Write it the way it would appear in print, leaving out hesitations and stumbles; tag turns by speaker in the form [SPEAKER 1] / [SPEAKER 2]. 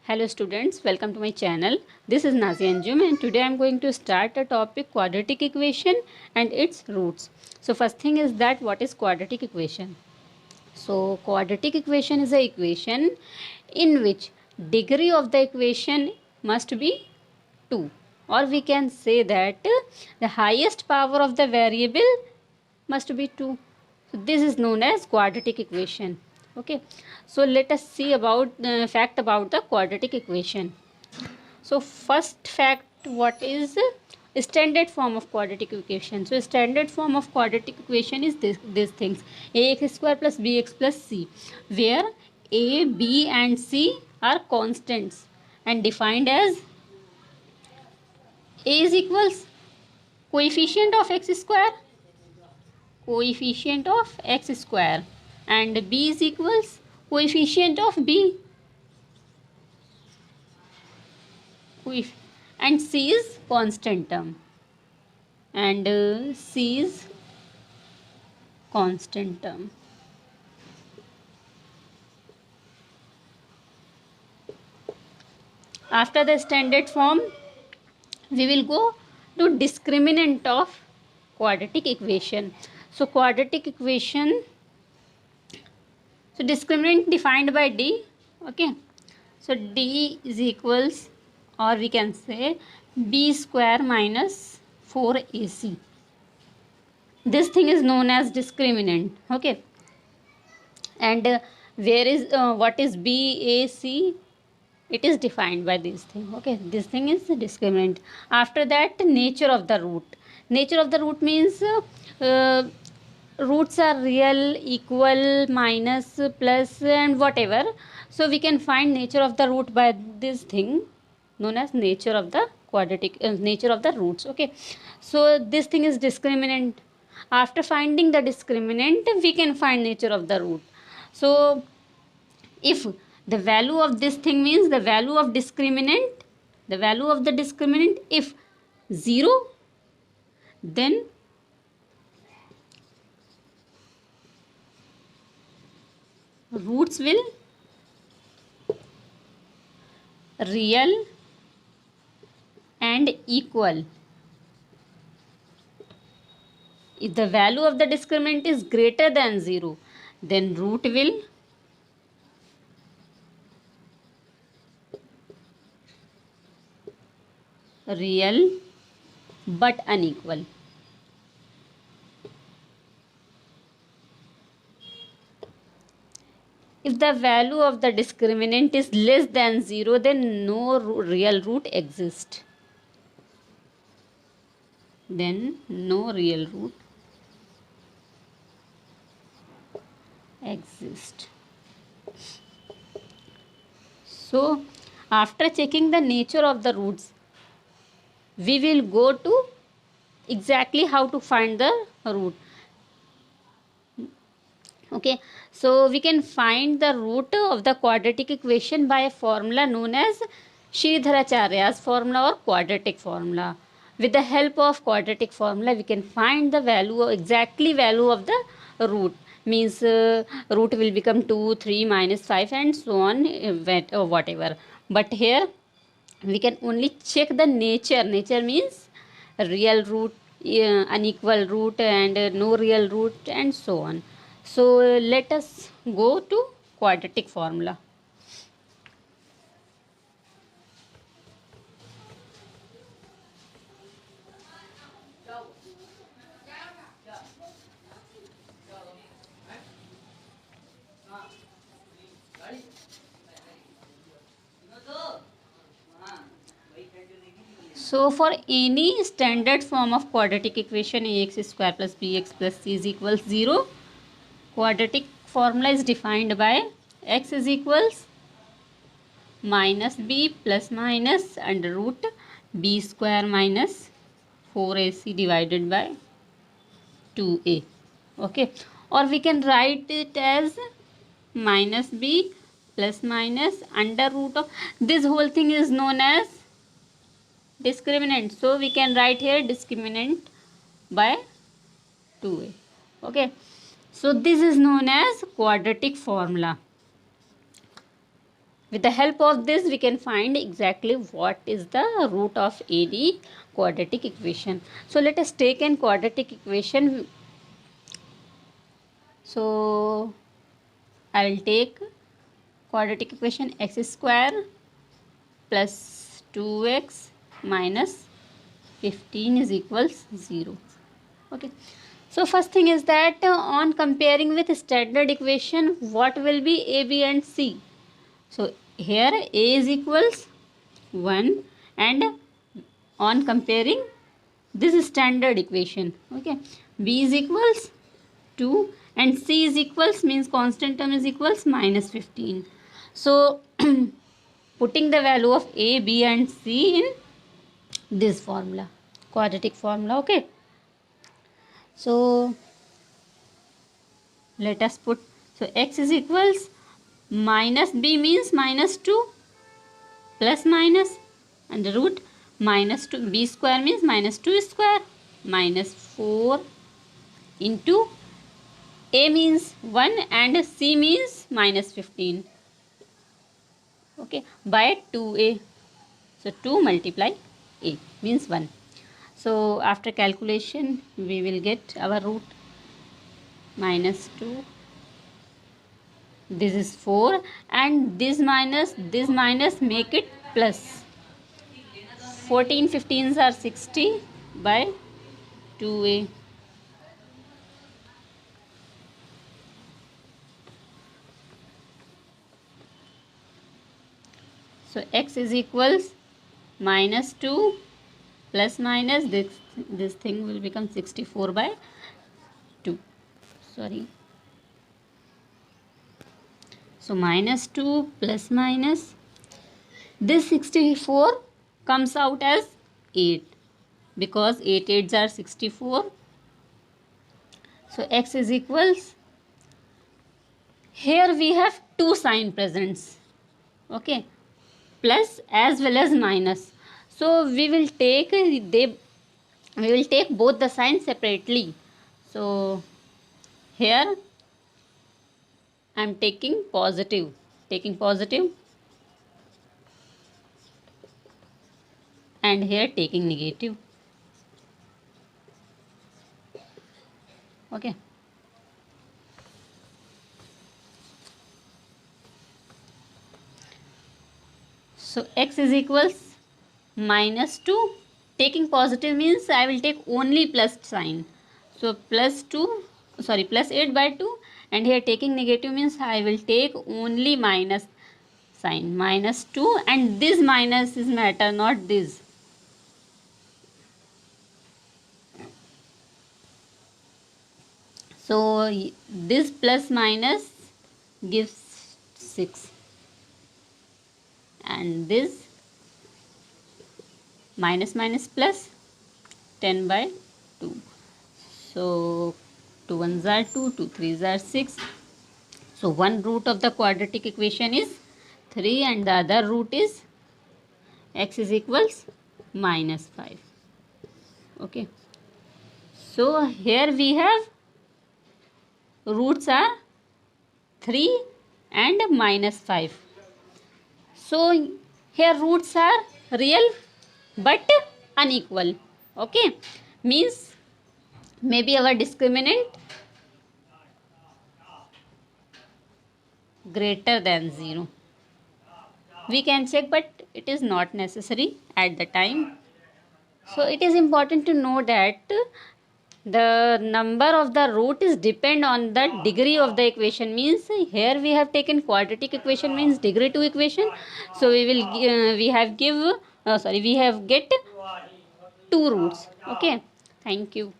[SPEAKER 1] Hello students, welcome to my channel. This is Nazi Anjum and today I am going to start a topic quadratic equation and its roots. So first thing is that what is quadratic equation? So quadratic equation is an equation in which degree of the equation must be 2, or we can say that the highest power of the variable must be 2. So this is known as quadratic equation. Okay, so let us see about fact about the quadratic equation. So first fact, what is standard form of quadratic equation? So standard form of quadratic equation is these things: ax square plus bx plus c, where a, b and c are constants and defined as a is equals coefficient of x square and b is equals coefficient of b and c is constant term c is constant term. After the standard form, we will go to discriminant of quadratic equation. So quadratic equation, so discriminant defined by d. Okay, so d is equals, or we can say b square minus 4ac. This thing is known as discriminant. Okay, and where is what is bac? It is defined by this thing. Okay, this thing is discriminant. After that, nature of the root. Nature of the root means roots are real, equal, minus, plus and whatever. So we can find nature of the root by this thing known as nature of the quadratic nature of the roots. Okay, so this thing is discriminant. After finding the discriminant, we can find nature of the root. So if the value of this thing means the value of the discriminant, if 0, then roots will real and equal. If the value of the discriminant is greater than 0, then root will real but unequal. If the value of the discriminant is less than 0, then no real root exists. Then no real root exists. So after checking the nature of the roots, we will go to exactly how to find the root. Okay, so we can find the root of the quadratic equation by a formula known as Sridharacharya's formula or quadratic formula. With the help of quadratic formula, we can find the value, exactly value of the root. Means root will become 2, 3, minus 5 and so on, whatever. But here we can only check the nature. Nature means real root, unequal root and no real root and so on. So let us go to quadratic formula. So for any standard form of quadratic equation, ax square plus bx plus c is equals 0, quadratic formula is defined by x is equals minus b plus minus under root b square minus 4ac divided by 2a. Okay, or we can write it as minus b plus minus under root of, this whole thing is known as discriminant. So we can write here discriminant by 2a. Okay, so this is known as quadratic formula. With the help of this, we can find exactly what is the root of any quadratic equation. So let us take an quadratic equation. So I will take quadratic equation x square plus 2x minus 15 is equals 0. Okay. So first thing is that on comparing with standard equation, what will be a, b and c? So here a is equals 1 and on comparing this is standard equation, okay, b is equals 2 and c is equals means constant term is equals minus 15. So putting the value of a, b and c in this formula, quadratic formula, okay. So let us put, so x is equals minus b means minus 2 plus minus and the root minus 2, b square means minus 2 square minus 4 into a means 1 and c means minus 15, okay, by 2a. So 2 multiply a means 1. So after calculation we will get our root minus 2, this is 4 and this minus make it plus. 14 15s are 60 by 2a. So x is equals minus 2 plus minus this thing will become 64 by 2. Sorry. So minus 2 plus minus this 64 comes out as 8 because 8 8s are 64. So x is equals, here we have two sign presents, okay, plus as well as minus. So we will take both the signs separately. So here I am taking positive and here taking negative, okay. So x is equals minus 2, taking positive means I will take only plus sign. So plus 8 by 2 and here taking negative means I will take only minus sign, minus 2 and this minus is matter, not this. So this plus minus gives 6 and this minus plus 10 by 2. So 2 1s are 2, 2 3s are 6. So one root of the quadratic equation is 3 and the other root is x is equals minus 5. Okay. So here we have roots are 3 and minus 5. So here roots are real but unequal. Okay. Means maybe our discriminant greater than 0. We can check but it is not necessary at the time. So it is important to know that the number of the root is depend on the degree of the equation. Means here we have taken quadratic equation means degree 2 equation. So we will we have get 2 roots. Okay. Thank you.